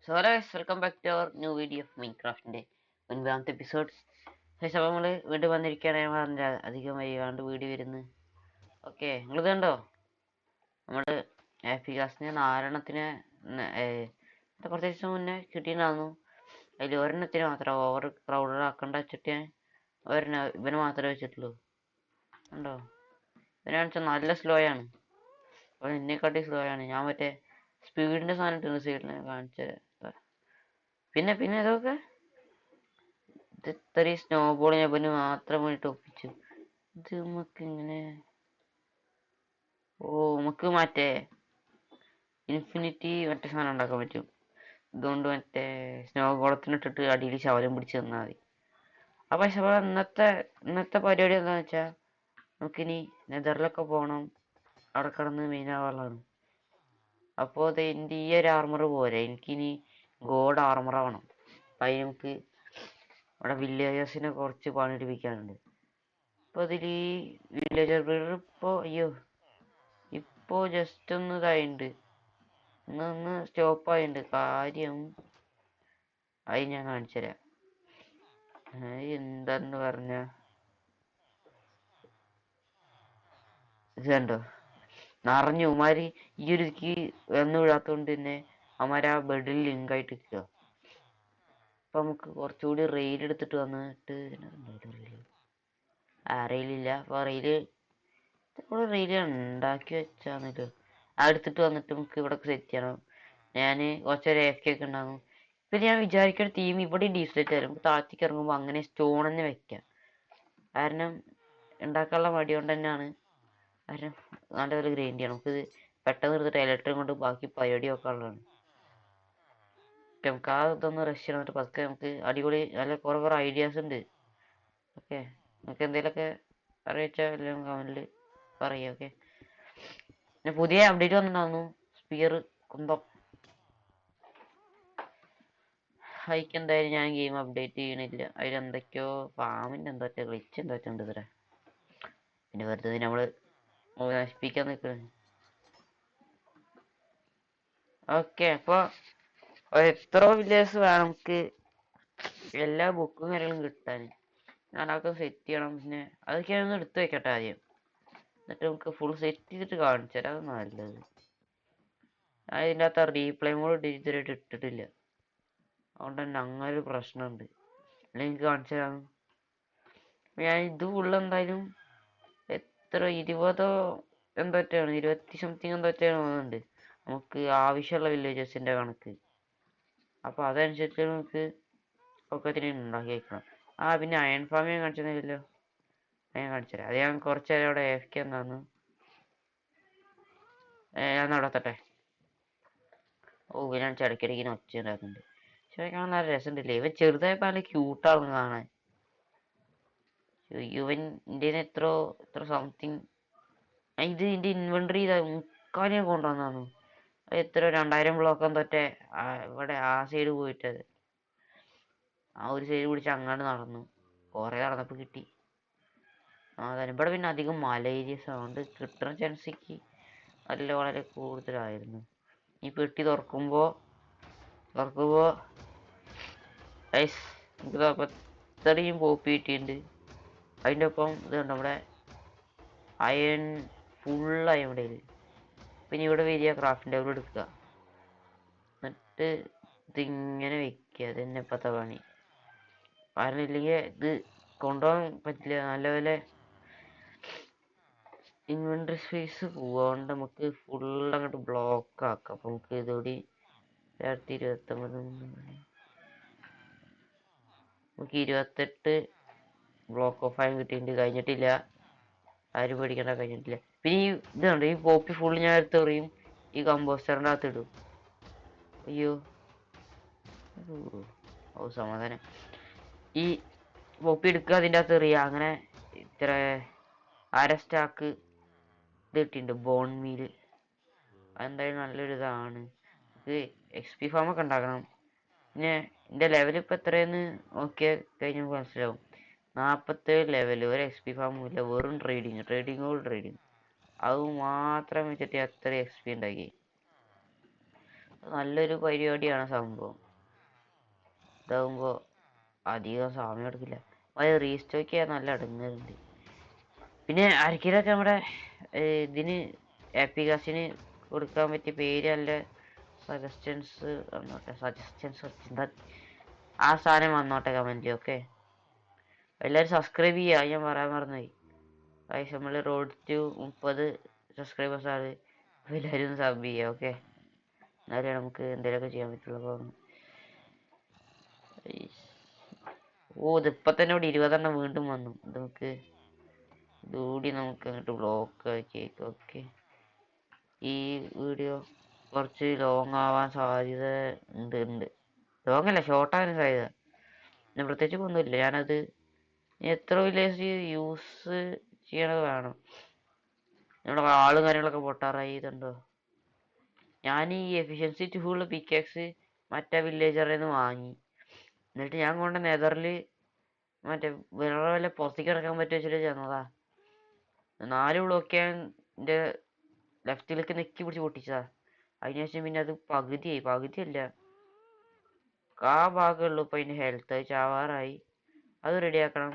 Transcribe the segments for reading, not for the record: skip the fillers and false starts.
So hello guys, welcome back to our new video of Minecraftന്റെ ഒൻപതാമത്തെ episode. ശേഷം നമ്മൾ വീണ്ടും വന്നിരിക്കുകയാണ്. ഞാൻ പറഞ്ഞ അധികം വൈകാണ്ട് വീഡിയോ വരുന്നു. ഓക്കെ, നിങ്ങളിത് കണ്ടോ? നമ്മള് ആഫ്രിക്കാസിന് 4 കുറച്ച് ദിവസം മുന്നേ കിട്ടിയിട്ടുണ്ടായിരുന്നു. അതിൽ ഒരെണ്ണത്തിന് മാത്രം ഓവർ ക്രൗഡഡ് ആക്കണ്ട വെച്ചിട്ട് ഇവന് മാത്രമേ വെച്ചിട്ടുള്ളൂ. കണ്ടോ? ഇവനാണെന്ന് വെച്ചാൽ നല്ല സ്ലോ ആണ്. അവൻ എന്നെക്കാട്ടി സ്ലോ ആണ്. ഞാൻ മറ്റേ സ്പീഡിന്റെ സാധനം ഇട്ടിരുന്നു സൈഡിൽ കാണിച്ചത്. പിന്നെ ഇതൊക്കെ ഇത്രയും സ്നോബോൾ ഞാൻ പിന്നെ മാത്രം വേണ്ടിട്ട് ഒപ്പിച്ചു. ഇത് നമുക്ക് ഇങ്ങനെ നമുക്ക് മറ്റേ ഇൻഫിനിറ്റി മറ്റേ സാധനം ഉണ്ടാക്കാൻ പറ്റും. ഇതുകൊണ്ട് മറ്റേ സ്നോ ഗോളത്തിനിട്ടിട്ട് അടിയിൽ ശവലം പിടിച്ച് തന്നാൽ മതി. അപ്പൊ ഇന്നത്തെ പരിപാടി എന്താന്ന് വെച്ചാൽ നമുക്കിനി നെതറിലൊക്കെ പോകണം. അവിടെ കിടന്ന് മെയിനാവാനുള്ളതാണ്. അപ്പോൾ എൻ്റെ ഈ ഒരു ആർമർ പോരെ, എനിക്കിനി ഗോഡ് ആർമർ ആവണം. അപ്പം അതിന് നമുക്ക് അവിടെ വില്ലേജേഴ്സിനെ കുറച്ച് പണിയെടുപ്പിക്കാനുണ്ട്. അപ്പോൾ അതിൽ ഈ വില്ലേജർ ബ്രീഡർ ഇപ്പോൾ ജസ്റ്റ് ഒന്ന് ഇതായിട്ടുണ്ട്, ഒന്ന് സ്റ്റോപ്പ് ആയിട്ടുണ്ട്. കാര്യം അത് ഞാൻ കാണിച്ചു തരാം. എന്താന്ന് പറഞ്ഞ ഇത് കണ്ടോ, നിറഞ്ഞു. ഉമാര് ഈ ഒരു വന്നു വിടാത്തോണ്ട് തന്നെ അവന്മാര് ആ ബെഡിൽ ലിങ്ക് ആയിട്ട് നിൽക്കുക. അപ്പൊ നമുക്ക് കുറച്ചുകൂടി റെയിൽ എടുത്തിട്ട് വന്നിട്ട് റെയിലില്ല. അപ്പൊ റെയിൽ ഉണ്ടാക്കി വെച്ചാന്നല്ലോ എടുത്തിട്ട് വന്നിട്ട് നമുക്ക് ഇവിടെ സെറ്റ് ചെയ്യണം. ഞാൻ കുറച്ചൊരു AFK ഒക്കെ ഉണ്ടാകും. ഇപ്പൊ ഞാൻ വിചാരിക്കുന്ന തീം ഇവിടെ ഡീസ്ലേറ്റ് ആയാലും താഴത്തേക്ക് ഇറങ്ങുമ്പോൾ അങ്ങനെ സ്റ്റോൺ തന്നെ വെക്കാം. കാരണം ഉണ്ടാക്കാനുള്ള മടി കൊണ്ട് തന്നെയാണ്. കാരണം നല്ലപോലെ ഗ്രൈൻഡ് ചെയ്യണം. നമുക്കിത് പെട്ടെന്ന് എടുത്തിട്ട് ഇലക്ട്രിക് കൊണ്ട് ബാക്കി പരിപാടി ഒക്കെ ഉള്ളതാണ്. നമുക്ക് ആ ഇതൊന്ന് റഷ് ചെയ്യണം. പതുക്കെ നമുക്ക് അടിപൊളി നല്ല കുറെ ഐഡിയാസ് ഉണ്ട്. ഓക്കെ, നമുക്ക് എന്തെങ്കിലുമൊക്കെ അറിയിച്ചാൽ എല്ലാം കമന്റിൽ പറയാം. ഓക്കെ, പിന്നെ പുതിയ അപ്ഡേറ്റ് വന്നിട്ടുണ്ടായിരുന്നു. സ്പിയർ കുന്തം ഹൈക്ക് എന്തായാലും ഞാൻ ഗെയിം അപ്ഡേറ്റ് ചെയ്യണില്ല. അതിലെന്തൊക്കെയോ ഫാമിൻ്റെ എന്തൊക്കെ ഗ്ലിച്ച് എന്തൊക്കെ ഉണ്ട് ഇത്ര. പിന്നെ വെറുതെ നമ്മള് നശിപ്പിക്കാൻ നിൽക്കുന്നത്. ഓക്കെ, അപ്പോൾ എത്ര വില്ലേജ് വേണം നമുക്ക് എല്ലാ ബുക്കും കാര്യങ്ങളും കിട്ടാൻ? ഞാൻ അതൊക്കെ സെറ്റ് ചെയ്യണം. പിന്നെ അതൊക്കെ ഒന്ന് എടുത്തു വെക്കട്ടെ ആദ്യം, എന്നിട്ട് നമുക്ക് ഫുൾ സെറ്റ് ചെയ്തിട്ട് കാണിച്ചു തരാം. അത് നല്ലത്. ഞാൻ ഇതിൻ്റെ അകത്ത് റീപ്ലേ മോഡ് ഇതുവരെയായിട്ട് ഇട്ടിട്ടില്ല. അതുകൊണ്ട് തന്നെ അങ്ങനെ ഒരു പ്രശ്നമുണ്ട്. അല്ലെങ്കിൽ കാണിച്ചു തരാം. ഞാൻ ഇത് ഫുള്ള് എന്തായാലും എത്ര 20 എന്തൊക്കെയാണ് 20 സംതിങ് എന്തൊക്കെയാണ് തോന്നുന്നുണ്ട് നമുക്ക് ആവശ്യമുള്ള വില്ലേജസിന്റെ കണക്ക്. അപ്പൊ അതനുസരിച്ച് നമുക്ക് ഒക്കത്തിന് ഉണ്ടാക്കി വെക്കണം. പിന്നെ അയൺ ഫാം ഞാൻ കാണിച്ചിരുന്നില്ലല്ലോ. ഞാൻ കാണിച്ചുതരാം. അത് ഞാൻ കുറച്ച് നേരം അവിടെ AFK എന്താന്ന് ഞാൻ നടത്തട്ടെ. ഇവനാണ് ഇടയ്ക്കിടയ്ക്ക് ഒച്ച ഉണ്ടാക്കുന്നുണ്ട്. പക്ഷെ കാണാൻ നല്ല രസമുണ്ടല്ലേ. ഇവൻ ചെറുതായപ്പോ നല്ല ക്യൂട്ടാണ് കാണാൻ. ഇവൻ്റെ എത്ര സംതിങ് ഇതിന്റെ ഇൻവെന്ററി മുക്കാലിനെ കൊണ്ടുവന്നു. എത്ര 2000 ബ്ലോക്ക് തൊട്ടേ ഇവിടെ ആ സൈഡ് പോയിട്ടത് ആ ഒരു സൈഡ് പിടിച്ച് അങ്ങോട്ട് നടന്നു. കുറെ നടന്നപ്പോ കിട്ടി. ഇവിടെ പിന്നെ അധികം മല ഏരിയസ് ആയതുകൊണ്ട് കിട്ടുന്ന ചാൻസിക്ക് വളരെ കൂടുതലായിരുന്നു. ഈ പെട്ടി തുറക്കുമ്പോ ഇത്രയും പോപ്പി കിട്ടിയിട്ടുണ്ട്. അതിൻ്റെ ഒപ്പം ഇത് കണ്ടോ, നമ്മുടെ അയൺ ഫുള്ളായി ഇവിടെ. പിന്നെ ഇവിടെ വരിക ക്രാഫ്റ്റ് ടേബിൾ എടുക്കുക, എന്നിട്ട് ഇതിങ്ങനെ വെക്കുക. അത് തന്നെ ഇപ്പോഴത്തെ പണി. കാരണം ഇല്ലെങ്കിൽ ഇത് കൊണ്ടുപോകാൻ പറ്റില്ല. നല്ലപോലെ ഇൻവെന്ററി സ്പേസ് പോവാണ്ട് നമുക്ക് ഫുൾ അങ്ങോട്ട് ബ്ലോക്ക് ആക്കാം. അപ്പൊ നമുക്ക് ഇതോടെ 2029 നമുക്ക് 28 ബ്ലോക്ക് ഓഫ് ആയും കിട്ടിയിട്ടുണ്ട്. കഴിഞ്ഞിട്ടില്ല, ആരും പേടിക്കണ്ട, കഴിഞ്ഞിട്ടില്ല. പിന്നെ ഈ ഇതുണ്ട്, ഈ പോപ്പി ഫുൾ ഞാൻ എടുത്ത് എറിയും, ഈ കമ്പോസ്റ്ററിൻ്റെ അകത്ത് ഇടും. അയ്യോ സമാധാനം. ഈ പോപ്പി എടുക്കുക, അതിൻ്റെ അകത്ത് എറിയുക. അങ്ങനെ ഇത്ര സ്റ്റാക്ക് ഇത് കിട്ടിയിട്ടുണ്ട്, ബോൺ മീല്. അതെന്തായാലും നല്ലൊരു ഇതാണ്. നമുക്ക് XP ഫാമൊക്കെ ഉണ്ടാക്കണം. പിന്നെ എൻ്റെ ലെവൽ ഇപ്പം എത്രയെന്ന് നോക്കിയാൽ കഴിഞ്ഞാൽ മനസ്സിലാവും. 47 ലെവൽ. ഒരു XP ഫാമും ഇല്ല, വെറും ട്രേഡിങ് അത് മാത്രം വെച്ചിട്ട് എത്ര XP ഉണ്ടാക്കി. നല്ലൊരു പരിപാടിയാണ് സംഭവം. ഇതാകുമ്പോ അധികം സമയം എടുക്കില്ല. അത് റീസ്റ്റോക്ക് ചെയ്യാൻ നല്ല അടുങ്ങുന്നുണ്ട്. പിന്നെ ആർക്കെങ്കിലൊക്കെ നമ്മുടെ ഇതിന് ആപ്ലിക്കേഷന് കൊടുക്കാൻ പറ്റിയ പേര് നല്ല സജസ്റ്റൻസ് വന്നോട്ടെ. സജസ്റ്റൻസ് ആ സാധനം വന്നോട്ടെ കമന്റ്. ഓക്കെ, എല്ലാവരും സബ്സ്ക്രൈബ് ചെയ്യുക. ഞാൻ പറയാൻ മറന്നുപോയി. ഗൈസ്, നമ്മൾ റോഡ് ടു 30 സബ്സ്ക്രൈബേഴ്സ് ആണ്. എല്ലാവരും സബ് ചെയ്യുക. ഓക്കെ, എന്നാലേ നമുക്ക് എന്തെങ്കിലുമൊക്കെ ചെയ്യാൻ പറ്റുള്ളൂ. അപ്പം ഇത് ഇപ്പൊ തന്നെ ഇവിടെ 20 വീണ്ടും വന്നു. നമുക്ക് ഇതുകൂടി നമുക്ക് അങ്ങോട്ട് ബ്ലോക്ക് ആക്കിയേക്കാം. ഓക്കെ, ഈ വീഡിയോ കുറച്ച് ലോങ് ആവാൻ സാധ്യത ഉണ്ട്. ലോങ് അല്ല, ഷോർട്ട് ആകാൻ സാധ്യത. ഞാൻ പ്രത്യേകിച്ച് ഒന്നുമില്ല. ഞാനത് എത്ര വില്ലേജ് യൂസ് ചെയ്യണത് വേണം. നമ്മുടെ ആളും കാര്യങ്ങളൊക്കെ പൊട്ടാറായി. ഇതുണ്ടോ, ഞാൻ ഈ എഫിഷ്യൻസി ടൂള് പിക്കാക്സ് മറ്റേ വില്ലേജറിൽ നിന്ന് വാങ്ങി. എന്നിട്ട് ഞാൻ കൊണ്ട് നെതറിൽ മറ്റേ വേറെ വല്ല പുറത്തേക്ക് കിടക്കാൻ പറ്റുക വെച്ചിട്ട് ചെന്നതാ. 4 ബ്ലോക്ക് എൻ്റെ ലെഫ്റ്റിലേക്ക് നെക്കി പിടിച്ച് പൊട്ടിച്ചതാ. അതിനുശേഷം പിന്നെ അത് പകുതിയല്ല ആ ഭാഗമുള്ളൂ ഇപ്പൊ അതിന്റെ ഹെൽത്ത്. ചാവാറായി. അത് റെഡിയാക്കണം.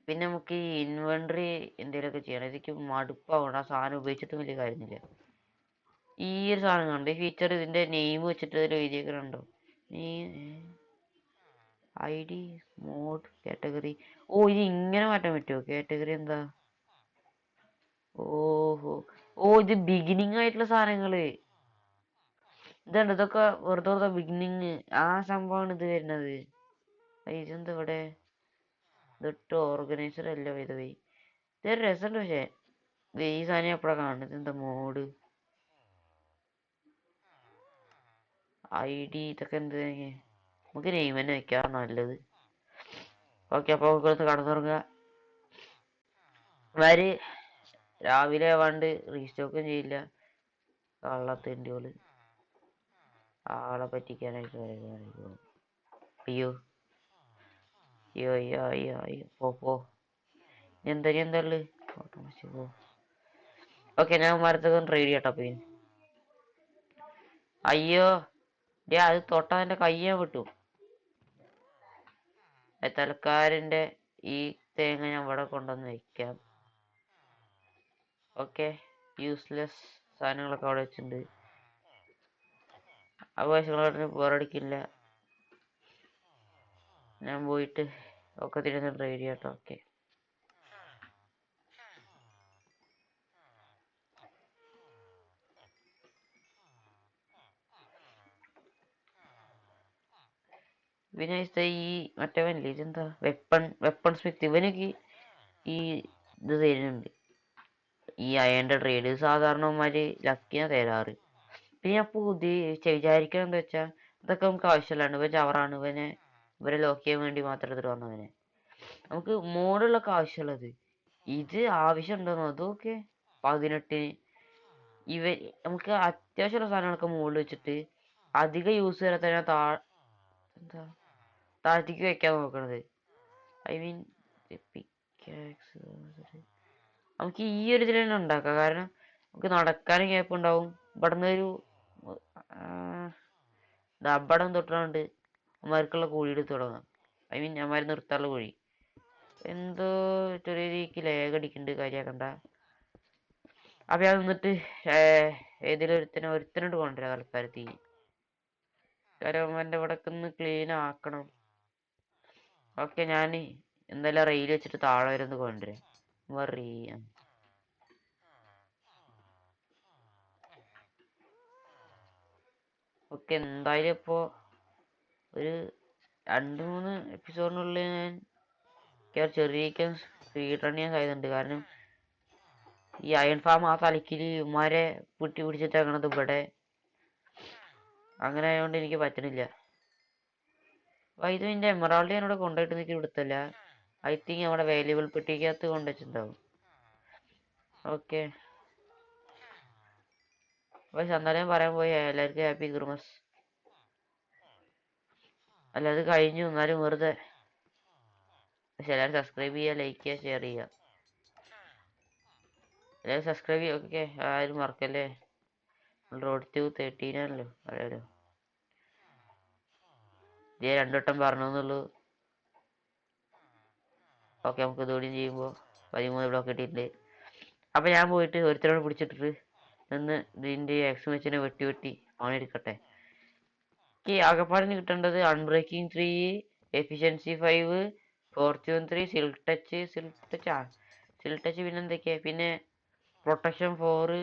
പിന്നെ നമുക്ക് ഈ ഇൻവെന്ററി എന്തെങ്കിലുമൊക്കെ ചെയ്യണം. ഇതൊക്കെ മടുപ്പാവണം. ആ സാധനം ഉപയോഗിച്ചിട്ടും വലിയ കാര്യമില്ല. ഈ ഒരു സാധനം കണ്ടോ, ഈ ഫീച്ചർ ഇതിന്റെ നെയിം വെച്ചിട്ട് ഇതിൽ എഴുതിയേക്കുന്നുണ്ടോ? I D mode category. ഓ, ഇത് ഇങ്ങനെ മാറ്റാൻ പറ്റുമോ? കാറ്റഗറി എന്താ? ഓഹോ, ഇത് ബിഗിനിങ് ആയിട്ടുള്ള സാധനങ്ങള്. ഇതൊക്കെ വെറുതെ ബിഗിനിങ് ആ സംഭവമാണ് ഇത് വരുന്നത്. ഇതെന്താ ഇവിടെ? ഇതൊട്ട് ഓർഗനൈസർ അല്ല പോയി. ഇതൊരു രസമുണ്ട്. പക്ഷേ ഈ സാധനം എപ്പോഴാ കാണുന്നത്? ഇതെന്താ മോഡ് ഐ ഡി? ഇതൊക്കെ എന്ത്? നമുക്ക് നെയിം തന്നെ വെക്കാം, നല്ലത്. ഓക്കെ, അപ്പൊ നമുക്ക് കടന്നുറങ്ങുക. വര് രാവിലെ ആവാണ്ട് റീസ്റ്റോക്കും ചെയ്യില്ല. കള്ളത്തേണ്ടിയോള് ആളെ പറ്റിക്കാനായിട്ട് വരും. അയ്യോ അയ്യോ അയ്യോ അയ്യോ അയ്യോ, പോ. എന്താ പോ. ഓക്കെ, ഞാൻ മരത്തൊക്കെ ട്രൈ ചെയ്യട്ടോ. പിന്നെ അയ്യോ അത് തൊട്ടാ എന്റെ കയ്യാൻ വിട്ടു. തലക്കാരന്റെ ഈ തേങ്ങ ഞാൻ ഇവിടെ കൊണ്ടുവന്ന് വെക്കാം. ഓക്കെ, യൂസ്ലെസ് സാധനങ്ങളൊക്കെ അവിടെ വെച്ചിട്ടുണ്ട്. ആവശ്യങ്ങളായിട്ട് ബോറടിക്കില്ല. ഞാൻ പോയിട്ട് ഒക്കെ തിരിച്ച് ട്രൈ ചെയ്യാട്ടോ. ഓക്കെ, പിന്നെ ഈ മറ്റവനില്ലേ, ഇതെന്താ വെപ്പൺ സ്മിത്ത്. ഇവനക്ക് ഈ ഇത് തരുന്നുണ്ട്, ഈ അയന്റെ ട്രേഡ്. സാധാരണമാര് ലക്കിനാ തരാറ്. പിന്നെ ഞാൻ വിചാരിക്കണം എന്താ വെച്ചാ, ഇതൊക്കെ നമുക്ക് ആവശ്യമുള്ളതാണ്. ഇവൻ ചവറാണ്. ഇവരെ ലോക്ക് ചെയ്യാൻ വേണ്ടി മാത്രം എടുത്തിട്ട് വന്നവനെ. നമുക്ക് മോഡുകളൊക്കെ ആവശ്യമുള്ളത്. ഇത് ആവശ്യമുണ്ടോന്നോ? അതൊക്കെ 18 നമുക്ക് അത്യാവശ്യമുള്ള സാധനങ്ങളൊക്കെ മുകളിൽ വെച്ചിട്ട് അധികം യൂസ് ചെയ്യാത്ത എന്താ താഴത്തേക്ക് വെക്കാൻ നോക്കണത്. ഐ മീൻ പിക്കാക്സ് നമുക്ക് ഈ ഒരു ഇതിൽ തന്നെ ഉണ്ടാക്കാം. കാരണം നമുക്ക് നടക്കാനും ഗ്യാപ്പ് ഉണ്ടാവും. ഇവിടുന്ന് ഒരു അമ്പടം തൊട്ടാണ്ട് അമ്മമാർക്കുള്ള കുഴി എടുത്ത് തുടങ്ങാം. ഐ മീൻ അമ്മമാർ നിർത്താനുള്ള കുഴി. എന്തോ ചെറിയ രീതിക്ക് ലേഖടിക്കുന്നുണ്ട്, കാര്യാക്കണ്ട. അപ്പൊ ഞാൻ നിന്നിട്ട് ഏതെങ്കിലും ഒരുത്തനോട് കൊണ്ടുവരാം തൽക്കാലത്തി. കാരണം എന്റെ ഇവിടെ ഒന്ന് ക്ലീൻ ആക്കണം. ഓക്കെ, ഞാൻ എന്തായാലും റെയിൽ വെച്ചിട്ട് താഴെ വരെ ഒന്ന് കൊണ്ടുവരാം. ഓക്കെ, എന്തായാലും ഇപ്പോ ഒരു 2-3 എപ്പിസോഡിനുള്ളിൽ ഞാൻ ചെറിയ സ്പീഡ് റൺ ചെയ്യാൻ സാധ്യതയുണ്ട്. കാരണം ഈ അയൺ ഫാം ആ തലക്കില് ഇവന്മാരെ പിടിച്ചിട്ടേക്കണത് ഇവിടെ. അങ്ങനെ ആയതുകൊണ്ട് എനിക്ക് പറ്റണില്ല. അപ്പൊ ഇത് എന്റെ എമറാൾഡ് ഞാനിവിടെ കൊണ്ടുപോയിട്ട് എനിക്ക് ഇവിടുത്തല്ല. ഐ തിങ്ക് അവിടെ വേല്യബിൾ പെട്ടിക്കകത്ത് കൊണ്ടുവച്ചിട്ടുണ്ടാവും. ഓക്കെ, അപ്പൊ ചന്ദനം പറയാൻ പോയി എല്ലാവർക്കും ഹാപ്പി ക്രിസ്മസ്. അല്ല, അത് കഴിഞ്ഞു. എന്നാലും വെറുതെ. പക്ഷെ എല്ലാവരും സബ്സ്ക്രൈബ് ചെയ്യുക, ലൈക്ക് ചെയ്യുക, ഷെയർ ചെയ്യുക. എല്ലാവരും സബ്സ്ക്രൈബ് ചെയ്യുക. ഓക്കെ, ആരും മറക്കല്ലേ. റോഡ് ടു 13 ആണല്ലോ അറിയാലോ. ഇത് 2 വട്ടം പറഞ്ഞെന്നുള്ളൂ. ഓക്കെ, നമുക്ക് ഇതുകൂടി ചെയ്യുമ്പോൾ 13 ബ്ലോക്ക് കിട്ടിയിട്ടുണ്ട്. അപ്പൊ ഞാൻ പോയിട്ട് ഒരുത്തരോട് പിടിച്ചിട്ടിട്ട് നിന്ന് ഇതിന്റെ എക്സ് വെച്ചിനെ വെട്ടി വെട്ടി അവനെടുക്കട്ടെ. എനിക്ക് ആകെപ്പാടിന് കിട്ടേണ്ടത് അൺബ്രേക്കിംഗ് 3, എഫിഷ്യൻസി 5, ഫോർച്യൂൺ 3, സിൽ ടച്ച് പിന്നെ എന്തൊക്കെയാ, പിന്നെ പ്രൊട്ടക്ഷൻ 4,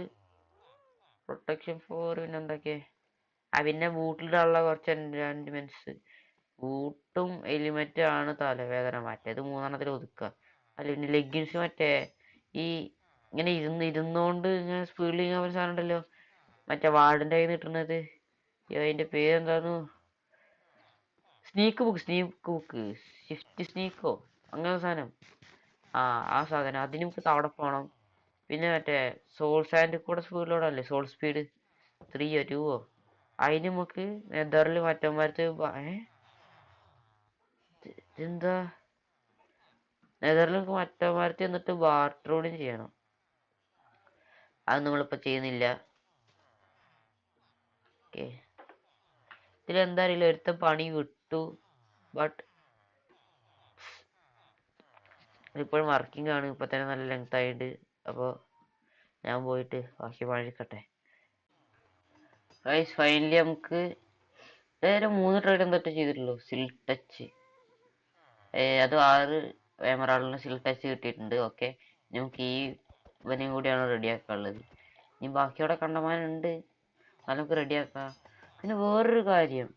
പിന്നെ എന്തൊക്കെയാ, പിന്നെ ബൂട്ടിലിടാനുള്ള കുറച്ച് എൻഹാൻസ്മെന്റ്സ്. ബൂട്ടും എലിമെന്റ് ആണ് തലവേദന, മറ്റേത് 3 ഒതുക്കുക. അല്ല പിന്നെ ലെഗിൻസ് മറ്റേ ഈ ഇങ്ങനെ ഇരുന്നോണ്ട് ഇങ്ങനെ സ്പീഡിൽ ചെയ്യാൻ സാധനം ഉണ്ടല്ലോ, മറ്റേ വാർഡിന്റെ കയ്യിൽ നിന്ന് കിട്ടുന്നത്. അതിന്റെ പേരെന്താന്നു, സ്നീക്ക് ബുക്ക്, ഷിഫ്റ്റ് സ്നീക്കോ അങ്ങനെ സാധനം. ആ സാധനം അതിന് നമുക്ക് അവിടെ പോണം. പിന്നെ മറ്റേ സോൾ സാൻഡ് കൂടെ സ്പീഡിലോടല്ലേ, സോൾ സ്പീഡ് 3ഓ 2ഓ, അതിന് നമുക്ക് നെതറിൽ മറ്റന്മാരത്ത് എന്താ നെതറിൽ നമുക്ക് മറ്റന്മാരത്ത് എന്നിട്ട് ബാർട്രോണും ചെയ്യണം. അത് നമ്മളിപ്പോ ചെയ്യുന്നില്ല. ഓക്കെ, ഇതിലെന്താ അറിയില്ല, ഒരുത്ത പണി വിട്ടു. ബട്ട് ഇപ്പോഴും വർക്കിംഗ് ആണ്, ഇപ്പൊ തന്നെ നല്ല ലെങ്ത് ആയിട്ട്. അപ്പോൾ ഞാൻ പോയിട്ട് ബാക്കി പണിയെടുക്കട്ടെ. ഗൈസ് ഫൈനലി നമുക്ക് നേരെ 3 ട്രേഡ് എന്തൊക്കെ ചെയ്തിട്ടുള്ളൂ. സിൽ ടച്ച് അത് 6 എമറാൾഡിന് സിൽ ടച്ച് കിട്ടിയിട്ടുണ്ട്. ഓക്കെ, നമുക്ക് ഈ ഇവനെയും കൂടിയാണ് റെഡിയാക്കാനുള്ളത്. ഇനി ബാക്കിയോടെ കണ്ടമാനുണ്ട്, അത് നമുക്ക് റെഡിയാക്കാം. പിന്നെ വേറൊരു കാര്യം,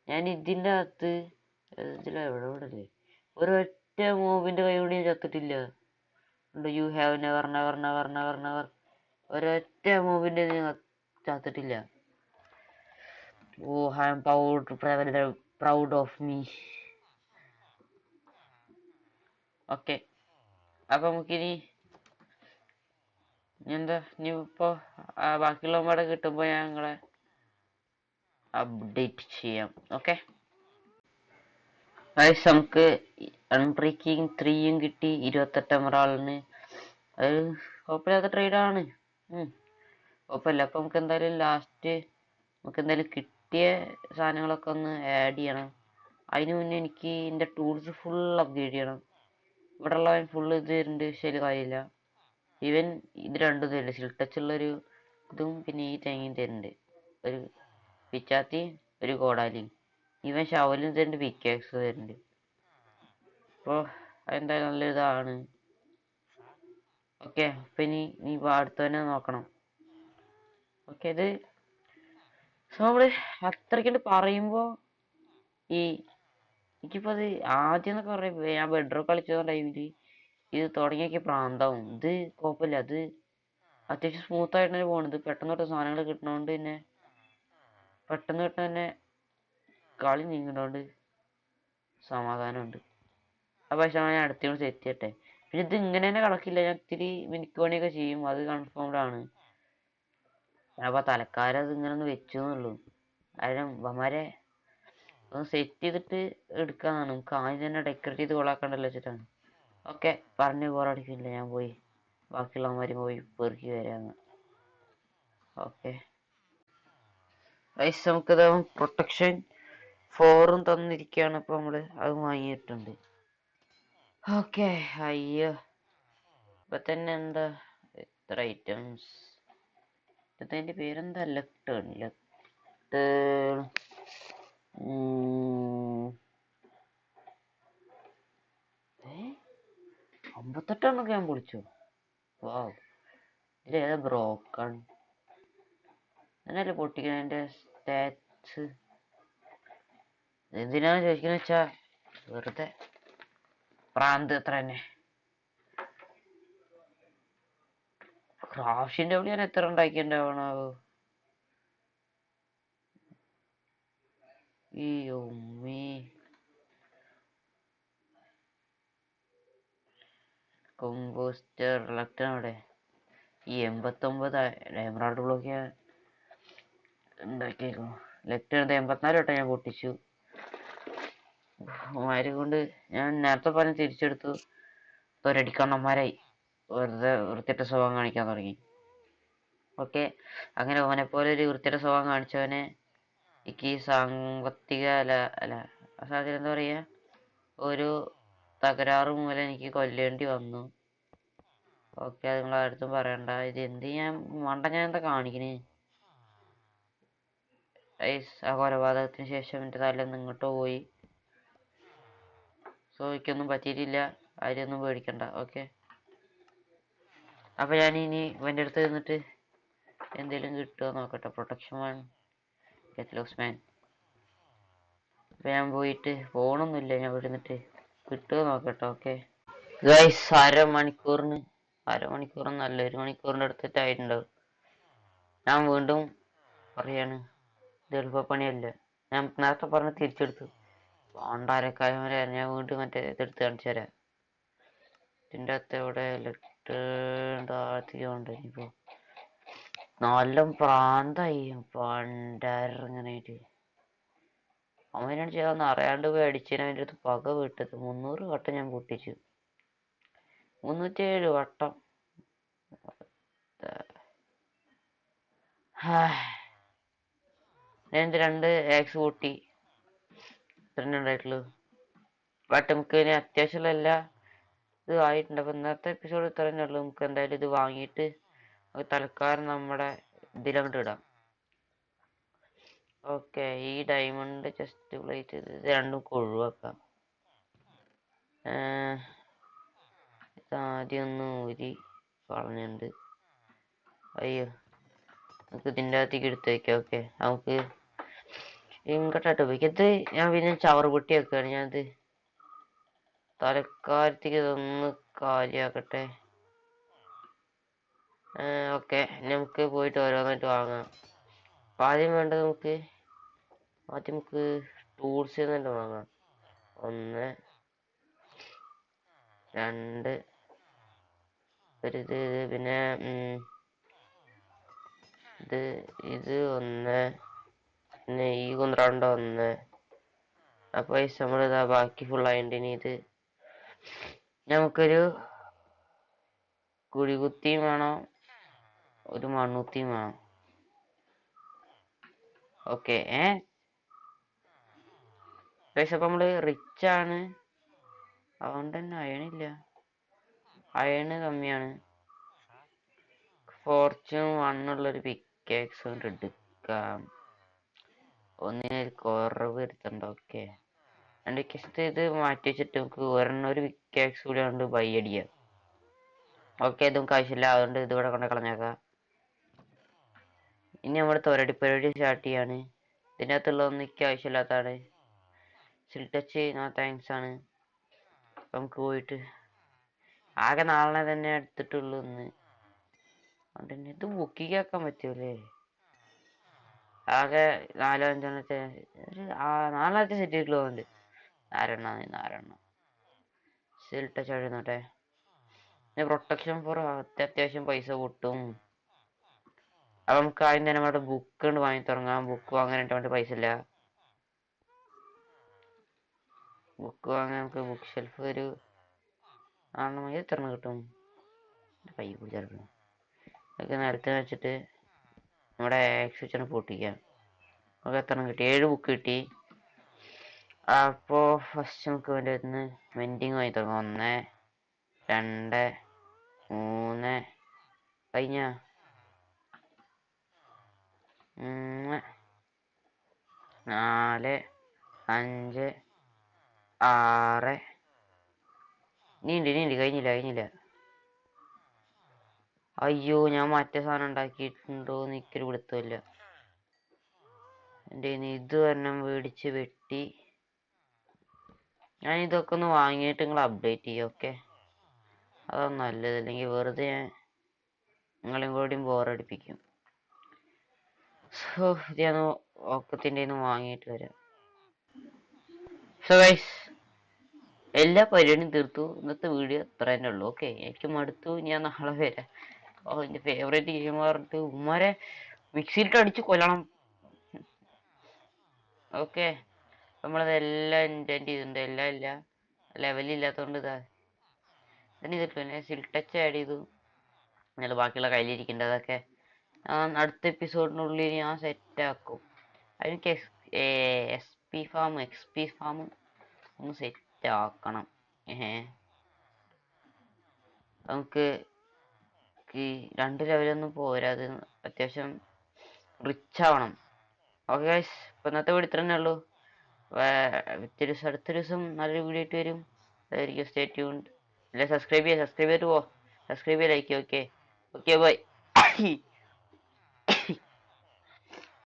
ഞാൻ ഇതിൻ്റെ അകത്ത് എവിടെ അല്ലേ ഒരൊറ്റ മൂവിന്റെ കൈ കൂടി ചത്തിട്ടില്ല. You have never never never never never ഒരൊറ്റ മൂവിന്റെ ചത്തിട്ടില്ല. Oh, I am proud of me. Okay, അപ്പൊ നമുക്കിനി എന്താ ഇനിയിപ്പോ ബാക്കിയുള്ളവന്മാരെ കിട്ടുമ്പോ ഞാൻ നിങ്ങളെ അപ്ഡേറ്റ് ചെയ്യാം. ഓക്കെ ഗൈസ്, നമുക്ക് അൺബ്രേക്കിംഗ് 3യും കിട്ടി, 28 എമറാൾഡിന്. അത് കുഴപ്പമില്ലാത്ത ട്രേഡാണ്. കുഴപ്പമില്ല. അപ്പൊ നമുക്ക് എന്തായാലും ലാസ്റ്റ് നമുക്ക് എന്തായാലും കിട്ടിയ സാധനങ്ങളൊക്കെ ഒന്ന് ആഡ് ചെയ്യണം. അതിന് മുന്നേ എനിക്ക് എൻ്റെ ടൂൾസ് ഫുൾ അപ്ഗ്രേഡ് ചെയ്യണം. ഇവിടെ ഉള്ളവൻ ഫുൾ ഇത് തരുന്നുണ്ട്, ശരി കാര്യമില്ല. ഇവൻ ഇത് രണ്ടും തരില്ല, സിൽ ടച്ച് ഉള്ളൊരു ഇതും പിന്നെ ഈ തേങ്ങയും തരുന്നുണ്ട്, ഒരു പിച്ചാത്തി ഒരു കോടാലി. ഇവൻ ഷവലും തരുന്നുണ്ട്, പിക്കാക്സ് തരുന്നുണ്ട്. അപ്പോൾ അതെന്തായാലും നല്ല ഇതാണ്. ഓക്കെ, അപ്പൊ ഇനി അടുത്ത് തന്നെ നോക്കണം. ഓക്കെ, ഇത് നമ്മള് അത്രയ്ക്ക് പറയുമ്പോ ഈ എനിക്കിപ്പോ അത് ആദ്യം എന്നൊക്കെ പറയുമ്പോ ഞാൻ ബെഡ്റോക്ക് കളിച്ച ടൈമില് ഇത് തുടങ്ങിയൊക്കെ പ്രാന്താവും. ഇത് കുഴപ്പമില്ല, അത് അത്യാവശ്യം സ്മൂത്ത് ആയിട്ട് തന്നെ പോണത്. പെട്ടെന്ന് തൊട്ട് സാധനങ്ങൾ കിട്ടണോണ്ട് പിന്നെ പെട്ടെന്ന് തൊട്ട് തന്നെ കളി നീങ്ങുന്നോണ്ട് സമാധാനമുണ്ട്. അപ്പൊ പക്ഷെ ഞാൻ അടുത്തോട് സെറ്റ് ചെയ്യട്ടെ. പിന്നെ ഇത് ഇങ്ങനെ തന്നെ കളക്കില്ല, ഞാൻ ഇത്തിരി മിനിക്ക് പണിയൊക്കെ ചെയ്യും, അത് കൺഫേംഡ് ആണ്. അപ്പൊ തലക്കാലം അത് ഇങ്ങനെ ഒന്ന് വെച്ചു എന്നുള്ളൂ. കാരണം ഇവന്മാരെ ഒന്ന് സെറ്റ് ചെയ്തിട്ട് എടുക്കാന്നാണ്, നമുക്ക് ആദ്യം തന്നെ ഡെക്കറേറ്റ് ചെയ്ത് കൊളാക്കണ്ടല്ലോ വെച്ചിട്ടാണ്. ഓക്കെ, പറഞ്ഞ് ബോറടിക്കില്ല, ഞാൻ പോയി ബാക്കിയുള്ളവന്മാര് പോയി പെറുക്കി വരാന്ന്. ഓക്കെ ഗൈസ്, നമുക്കിത് പ്രൊട്ടക്ഷൻ 4ഉം തന്നിരിക്കുകയാണ്. ഇപ്പൊ നമ്മള് അത് വാങ്ങിയിട്ടുണ്ട്. ഓക്കെ, അയ്യോ ഇപ്പൊ തന്നെ എന്താ എത്ര ഐറ്റംസ്, ഇതിന്റെ പേരെന്താ, ലെക്ടേൺ 58 ഞാൻ പൊളിച്ചു. വാവ്, ഇതിലേതാ ബ്രോക്കൺ എന്നല്ലേ പൊട്ടിക്കണതിന്റെ സ്റ്റാറ്റ്സ്. എന്തിനാണ് ചോദിക്കുന്ന വെച്ചാ വെറുതെ പ്രാന്ത് എത്ര തന്നെ. ക്രാഫ്റ്റിന്റെ അവിടെ ഞാൻ എത്ര ഉണ്ടാക്കിണ്ടാവണോ ഈ ഉമ്മി. കോമ്പോസ്റ്റർ ലെക്ടൺ അവിടെ ഈ 89 എമറാൾഡ് ബ്ലോക്ക് ഞാൻ ഉണ്ടാക്കിയേക്കും. ലെക്ടൺ 84 വട്ടം ഞാൻ പൊട്ടിച്ചു. മാരെ കൊണ്ട് ഞാൻ നേരത്തെ പറഞ്ഞ് തിരിച്ചെടുത്തു. ഒരടിക്കണ്ണന്മാരായി വെറുതെ വൃത്തിയുടെ സ്വഭാവം കാണിക്കാൻ തുടങ്ങി. ഓക്കെ. അങ്ങനെ ഓനെ പോലെ ഒരു വൃത്തിയുടെ സ്വഭാവം കാണിച്ചവനെ എനിക്ക് സാമ്പത്തിക അല്ല അല്ല സാധ്യത എന്താ പറയാ, ഒരു തകരാറ് മൂലം എനിക്ക് കൊല്ലേണ്ടി വന്നു. ഓക്കെ, അത് നിങ്ങൾ അടുത്തും പറയണ്ട. ഇത് എന്ത് ഞാൻ എന്താ കാണിക്കണേ. ആ കൊലപാതകത്തിന് ശേഷം എൻ്റെ തലേന്ന് ഇങ്ങോട്ടോ പോയി. സോ എനിക്കൊന്നും പറ്റിയിട്ടില്ല, ആരെയൊന്നും പേടിക്കണ്ട. ഓക്കെ, അപ്പൊ ഞാൻ ഇനി ഇവൻ്റെ അടുത്ത് നിന്നിട്ട് എന്തെങ്കിലും കിട്ടുമോ നോക്കട്ടെ. പ്രൊട്ടക്ഷൻ വേണം, ഗെറ്റ് ലോസ് മാൻ. അപ്പൊ ഞാൻ പോയിട്ട് പോണൊന്നുമില്ല, ഞാൻ ഇവിടെ നിന്നിട്ട് കിട്ടുമോ നോക്കട്ടെ. ഓക്കെ ഗൈസ്, അരമണിക്കൂറൊന്നല്ല, 1 മണിക്കൂറിൻ്റെ അടുത്തിട്ടായിട്ടുണ്ടാവും. ഞാൻ വീണ്ടും പറയാണ്, ഇത് എളുപ്പപ്പണിയല്ല. ഞാൻ നേരത്തെ പറഞ്ഞ് തിരിച്ചെടുത്തു. പണ്ടാരക്കാലം വരെ ഞാൻ വീണ്ടും മറ്റേ ഇതെടുത്ത് കാണിച്ചു തരാം. ഇതിൻ്റെ അകത്ത് എവിടെ താഴ്ത്തിക്കൊണ്ട് ഇനിയിപ്പോ നല്ല പ്രാന്തായി പണ്ടാരങ്ങനായിട്ട്. അവനാണ് ചെയ്യാന്ന് അറിയാണ്ട് പോയി അടിച്ചതിന് അവൻ്റെ അടുത്ത് പക വിട്ടത്. 300 വട്ടം ഞാൻ പൊട്ടിച്ചു, 307 വട്ടം. ഞാൻ 2 ആക്സ് പൊട്ടി, ഇത്രന്നെ ഉണ്ടായിട്ടുള്ളൂ. ബട്ട് നമുക്ക് ഇനി അത്യാവശ്യമുള്ള എല്ലാ ഇത് ആയിട്ടുണ്ട്. അപ്പൊ ഇന്നത്തെ എപ്പിസോഡ് ഇത്ര തന്നെ ഉള്ളൂ. നമുക്ക് എന്തായാലും ഇത് വാങ്ങിയിട്ട് തൽക്കാലം നമ്മുടെ ഇതിലങ്ങോട്ട് ഇടാം. ഓക്കെ, ഈ ഡയമണ്ട് ചെസ്റ്റ് പ്ലേറ്റ് ഇത് രണ്ടും ഒഴിവാക്കാം. ഇതാദ്യം ഒന്ന് ഊരി കളഞ്ഞിട്ടുണ്ട്. അയ്യോ, നമുക്ക് ഇതിൻ്റെ അകത്തേക്ക് എടുത്ത് വെക്കാം. ഓക്കെ, നമുക്ക് ഇങ്ങോട്ടായിട്ട് ഉപയോഗിക്കാം. ഇത് ഞാൻ പിന്നെ ചവറ് പൊട്ടി വെക്കുകയാണ്. ഞാനിത് തലക്കാലത്തേക്ക് ഇതൊന്ന് കാലിയാക്കട്ടെ. ഓക്കെ, നമുക്ക് പോയിട്ട് ഓരോന്നായിട്ട് വാങ്ങാം. അപ്പൊ ആദ്യം നമുക്ക് ടൂൾസ് തന്നെ വാങ്ങാം. 1 2 ഇത് പിന്നെ ഇത് 1 പിന്നെ ഈ കുന്ത്രാണ്ട 1. അപ്പൊ നമ്മളിതാ ബാക്കി ഫുള്ളായിട്ട് ഇനി ഇത് നമുക്കൊരു കുഴികുത്തിയും വേണം, ഒരു മണ്ണുത്തിയും വേണം. ഓക്കെ, പക്ഷെ അപ്പൊ നമ്മള് റിച്ച് ആണ്, അതുകൊണ്ട് തന്നെ അയണില്ല, അയണ് കമ്മിയാണ്. ഫോർച്യൂൺ 1 ഉള്ളൊരു പിക്കാക്സ് കൊണ്ട് എടുക്കാം, ഒന്നിനൊരു കുറവ് വരുത്തണ്ട. ഓക്കെ, രണ്ട് പിക്കാക്സ് ഇത് മാറ്റി വെച്ചിട്ട് നമുക്ക് ഒരു പിക്കാക്സ് കൂടി കൊണ്ട് ബൈ അടിക്കാം. ഓക്കെ, ഇത് നമുക്ക് ആവശ്യമില്ല, അതുകൊണ്ട് ഇത് ഇവിടെ കൊണ്ട് കളഞ്ഞേക്കാം. ഇനി നമ്മൾ തൊരടിപ്പരടി സ്റ്റാർട്ട് ചെയ്യാണ്. ഇതിൻ്റെ അകത്തുള്ളതൊന്നും എനിക്ക് ആവശ്യമില്ലാത്തതാണ്. ടച്ച് താങ്ക്സ് ആണ്. നമുക്ക് പോയിട്ട് ആകെ നാളെ തന്നെ എടുത്തിട്ടുള്ളൂ ഇന്ന്. അതുകൊണ്ട് തന്നെ ഇത് ബുക്കിംഗ് ആക്കാൻ പറ്റൂലേ. ആകെ 4-5 ഒരു 4 സെറ്റ് ചെയ്തിട്ടുള്ളതുകൊണ്ട് 4 ടച്ച് എഴുന്നോട്ടെ. പ്രൊട്ടക്ഷൻ ഫോർ അത്യാവശ്യം പൈസ പൊട്ടും. അപ്പൊ നമുക്ക് ആദ്യം തന്നെ നമ്മുടെ ബുക്ക് കൊണ്ട് വാങ്ങി തുടങ്ങാം. ബുക്ക് വാങ്ങാനായിട്ട് വേണ്ടി പൈസ ഇല്ല. ബുക്ക് വാങ്ങാൻ നമുക്ക് ബുക്ക് ഷെൽഫ് ഒരു എത്ര കിട്ടും, കൈ പിടിച്ചെടുക്കണം. അതൊക്കെ നിരത്തി വെച്ചിട്ട് നമ്മുടെ ആക്സ് വെച്ചാണ് പൊട്ടിക്കാം. നമുക്ക് എത്ര കിട്ടി, 7 ബുക്ക് കിട്ടി. അപ്പോ ഫസ്റ്റ് നമുക്ക് വേണ്ടി വെൻഡിങ് വാങ്ങി തുടങ്ങാം. 1 2 3 കഴിഞ്ഞ 4 5 6 നീണ്ട് കഴിഞ്ഞില്ല. അയ്യോ, ഞാൻ മറ്റേ സാധനം ഉണ്ടാക്കിയിട്ടുണ്ടോ എന്ന് എനിക്കൊരു പിടുത്തമില്ല. എൻ്റെ ഇത് ഒരെണ്ണം മേടിച്ച് വെട്ടി. ഞാൻ ഇതൊക്കെ ഒന്ന് വാങ്ങിയിട്ട് നിങ്ങൾ അപ്ഡേറ്റ് ചെയ്യും. ഓക്കെ, അതാണ് നല്ലത്, അല്ലെങ്കിൽ വെറുതെ നിങ്ങളെയും കൂടിയും ബോറടിപ്പിക്കും. സോ ഇത് ഞാൻ ഒക്കത്തിൻ്റെ വാങ്ങിയിട്ട് വരാം. സോ ഗൈസ്, എല്ലാ പരിപാടിയും തീർത്തു. ഇന്നത്തെ വീഡിയോ ഇത്ര തന്നെ ഉള്ളൂ. ഓക്കെ, എനിക്ക് മടുത്തു, ഞാൻ നാളെ വരാം. എൻ്റെ ഫേവറേറ്റ് ഗെയിം പറഞ്ഞിട്ട് ഉമ്മാരെ മിക്സിയിലിട്ട് അടിച്ച് കൊല്ലണം. ഓക്കെ, നമ്മളതെല്ലാം ഇൻറ്റൻറ്റ് ചെയ്തിട്ടുണ്ട്. എല്ലാം ഇല്ല, ലെവലില്ലാത്തതുകൊണ്ട് ഇതാ തന്നെ ചെയ്തിട്ടില്ല. സിൽ ടച്ച് ആഡ് ചെയ്തു. എന്നാൽ ബാക്കിയുള്ള കയ്യിലിരിക്കേണ്ടതൊക്കെ അടുത്ത എപ്പിസോഡിനുള്ളിൽ ഞാൻ സെറ്റ് ആക്കും. എനിക്ക് എക്സ് പി ഫാം ഒന്ന് സെറ്റ് ആക്കണം. നമുക്ക് ഈ 2 ലെവലൊന്നും പോരാ, അത് അത്യാവശ്യം റിച്ച് ആവണം. ഓക്കെ ഗൈസ്, ഇപ്പൊ ഇന്നത്തെ വീഡിയോ ഇത്ര തന്നെ ഉള്ളൂ. അടുത്തൊരു ദിവസം നല്ലൊരു വീഡിയോ ആയിട്ട് വരും. അതായിരിക്കും. Stay tuned. അല്ലെ സബ്സ്ക്രൈബ് ചെയ്തിട്ട് പോ. സബ്സ്ക്രൈബ് ചെയ്ത് ലൈക്ക്. Okay okay bye.